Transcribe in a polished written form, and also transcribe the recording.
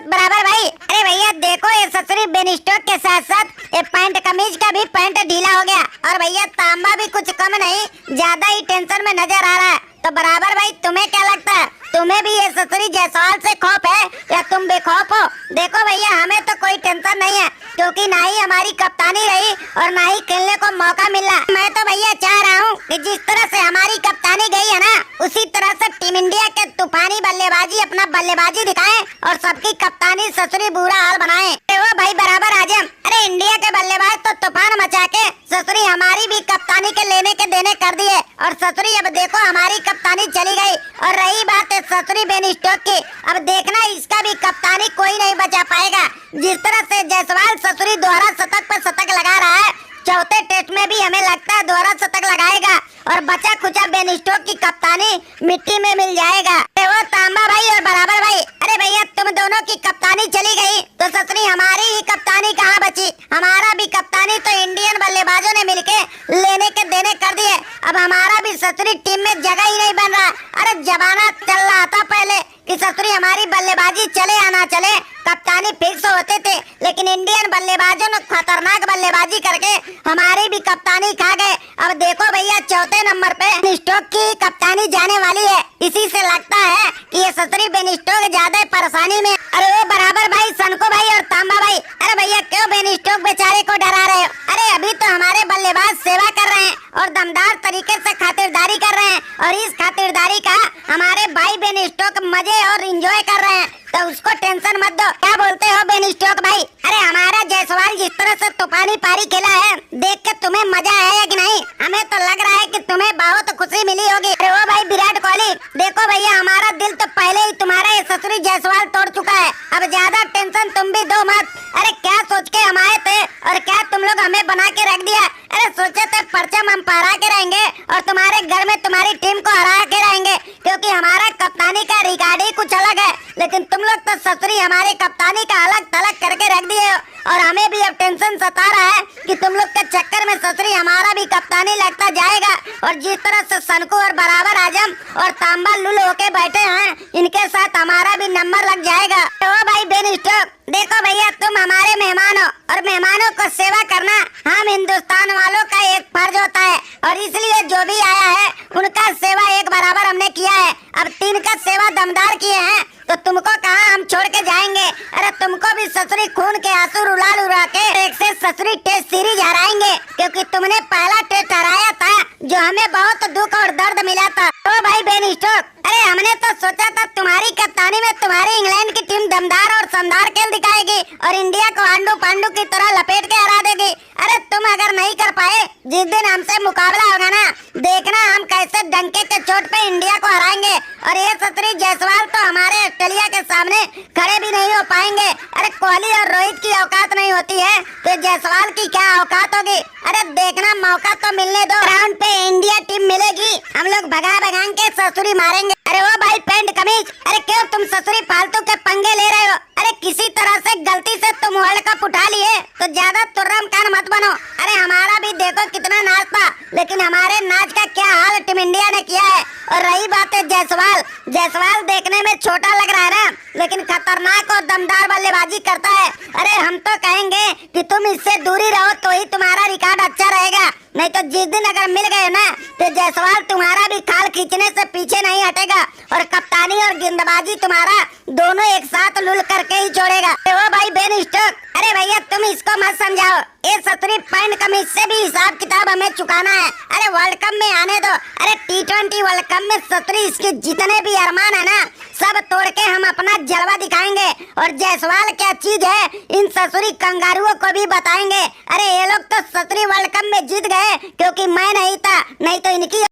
बराबर भाई। अरे भैया देखो ये ससुरी बेन स्टोक के साथ साथ ये पैंट कमीज का भी पैंट ढीला हो गया और भैया तांबा भी कुछ कम नहीं, ज्यादा ही टेंशन में नजर आ रहा है। तो बराबर भाई तुम्हें क्या लगता है, तुम्हें भी ये ससुरी जायसवाल से खौफ है या तुम बेखौफ हो? देखो भैया हमें तो कोई टेंशन नहीं है क्योंकि ना ही हमारी कप्तानी रही और ना ही खेलने को मौका मिला। मैं तो भैया चाह रहा हूँ कि जिस तरह से हमारी कप्तानी गई है ना, उसी तरह से टीम इंडिया के तूफानी बल्लेबाजी अपना बल्लेबाजी दिखाएं और सबकी कप्तानी ससुरी बुरा हाल बनाएं। वो भाई बराबर आजम, अरे इंडिया के बल्लेबाज तो तूफान मचा के ससुरी हमारी भी कप्तानी के लेने के देने कर दिए और ससुरी अब देखो हमारी कप्तानी चली गई। और रही बात है ससुरी बेन स्टोक की, अब देखना इसका भी कप्तानी कोई नहीं बचा पाएगा। जिस तरह से जायसवाल ससुरी दोहरा शतक पर शतक लगा रहा है, चौथे टेस्ट में भी हमें लगता है दोहरा शतक लगाएगा और बचा खुचा बेन स्टोक की कप्तानी मिट्टी में मिल जाएगा। वो तांबा भाई और बराबर भाई, अरे भैया तुम दोनों की कप्तानी चली गई तो ससुरी हमारी ही कप्तानी कहाँ बची? हमारा भी कप्तानी तो इंडियन बल्लेबाजों ने मिलके लेने के देने कर दिए। अब हमारा भी ससुरी टीम में जगह ही नहीं बन रहा। अरे जमाना चल रहा था पहले कि ससुरी हमारी बल्लेबाजी चले या ना चले कप्तानी फिक्स होते थे, लेकिन इंडियन बल्लेबाजों ने खतरनाक बल्लेबाजी करके हमारी भी कप्तानी खा गए। अब देखो भैया चौथे नंबर पे स्टोक की कप्तानी जाने वाली है। इसी से लगता है कि ये ससुरी बेन स्टोक ज्यादा परेशानी में। अरे वो बराबर भाई, सनको भाई और तांबा भाई, अरे भैया क्यों बेन स्टोक बेचारे को डरा रहे हो? अरे अभी तो हमारे बल्लेबाज सेवा कर रहे हैं और दमदार तरीके से खातिरदारी कर रहे हैं और इस खातिरदारी का हमारे भाई बेन स्टोक मजे और एंजॉय कर रहे हैं, तो उसको टेंशन मत दो। क्या बोलते हो बेन स्टोक भाई? अरे हमारा जायसवाल जिस तरह से तूफानी पारी खेला है, देख के तुम्हें मजा आया कि नहीं? हमें तो लग रहा है कि तुम्हें बहुत खुशी मिली होगी। अरे वो भाई विराट कोहली, देखो भैया हमारा दिल तो पहले ही तुम्हारा ये ससुरी जायसवाल तोड़ चुका है, अब ज्यादा टेंशन तुम भी दो मत। अरे क्या सोच के हम आए थे और क्या तुम लोग हमें बना के रख दिया? अरे सोचे थे परचम हम फहरा के रहेंगे और तुम्हारे घर में तुम्हारी टीम को हरा के रहेंगे, क्योंकि हमारा कप्तानी का रिकॉर्ड ही कुछ अलग है। लेकिन तुम लोग तो ससुरी हमारे कप्तानी का अलग थलग करके रख दिए हो और हमें भी अब टेंशन सता रहा है कि तुम लोग के चक्कर में ससुरी हमारा भी कप्तानी लगता जाएगा। और जिस तरह से सनको और बराबर आजम और तांबा लुल होके बैठे हैं, इनके साथ हमारा भी नंबर लग जाएगा। तो भाई बेन स्टोक, देखो भैया तुम हमारे मेहमान हो और मेहमानों को सेवा करना हम हिंदुस्तान वालों का एक फर्ज होता है और इसलिए जो भी आया है उनका सेवा एक बराबर हमने किया है। अब 3 का सेवा दमदार किए हैं तो तुमको कहाँ हम छोड़ के जाएंगे? अरे तुमको भी ससुरी खून के आंसू रुला रुला के एक से ससुरी टेस्ट सीरीज हराएंगे, क्योंकि तुमने पहला टेस्ट हराया था जो हमें बहुत दुख और दर्द मिला था। तो भाई बेन स्टोक, अरे हमने तो सोचा था तुम्हारी कप्तानी में तुम्हारी इंग्लैंड की टीम दमदार और शानदार खेल दिखाएगी और इंडिया को आंडू पांडू की तरह लपेट के हरा देगी। अरे तुम अगर नहीं कर पाए, जिस दिन हमसे मुकाबला होगा ना, देखना हम कैसे डंके के चोट पे इंडिया को हराएंगे। और ये ससुरी जायसवाल तो हमारे ऑस्ट्रेलिया के सामने खड़े भी नहीं हो पाएंगे। अरे कोहली और रोहित की औकात नहीं होती है तो जायसवाल की क्या औकात होगी? अरे देखना मौका तो मिलने दो, ग्राउंड पे इंडिया टीम मिलेगी, हम लोग भगा भगान के ससुरी मारेंगे। अरे वो भाई पैंट कमीज, अरे क्यों तुम ससुरी फालतू के पंगे ले रहे हो? अरे किसी तरह से गलती से तुम वर्ल्ड कप उठा लिए तो ज्यादा तुर्रम कान मत बनो। अरे हमारा भी देखो कितना नाच था, लेकिन हमारे नाच का क्या हाल टीम इंडिया ने किया है। और रही बात है जायसवाल, जायसवाल देखने में छोटा लग रहा है ना, लेकिन खतरनाक और दमदार बल्लेबाजी करता है। अरे हम तो कहेंगे कि तुम इससे दूरी रहो तो ही तुम्हारा रिकॉर्ड अच्छा रहेगा, नहीं तो जिस दिन अगर मिल गए ना तो जायसवाल तुम्हारा भी खाल खींचने से पीछे नहीं हटेगा और कप्तानी और गेंदबाजी तुम्हारा दोनों एक साथ लुल करके ही छोड़ेगा। वो भाई बेन स्टोक, अरे भैया तुम इसको मत समझाओ, ये ससुरी पैंट कमीज से भी हिसाब किताब हमें चुकाना है। अरे वर्ल्ड कप में आने दो, अरे T20 वर्ल्ड कप में ससुरी इसके जितने भी अरमान है ना, सब तोड़ के हम अपना जलवा दिखाएंगे और जायसवाल क्या चीज है इन ससुरी कंगारुओं को भी बताएंगे। अरे ये लोग तो ससुरी वर्ल्ड कप में जीत गए क्योंकि मैं नहीं था, नहीं तो इनकी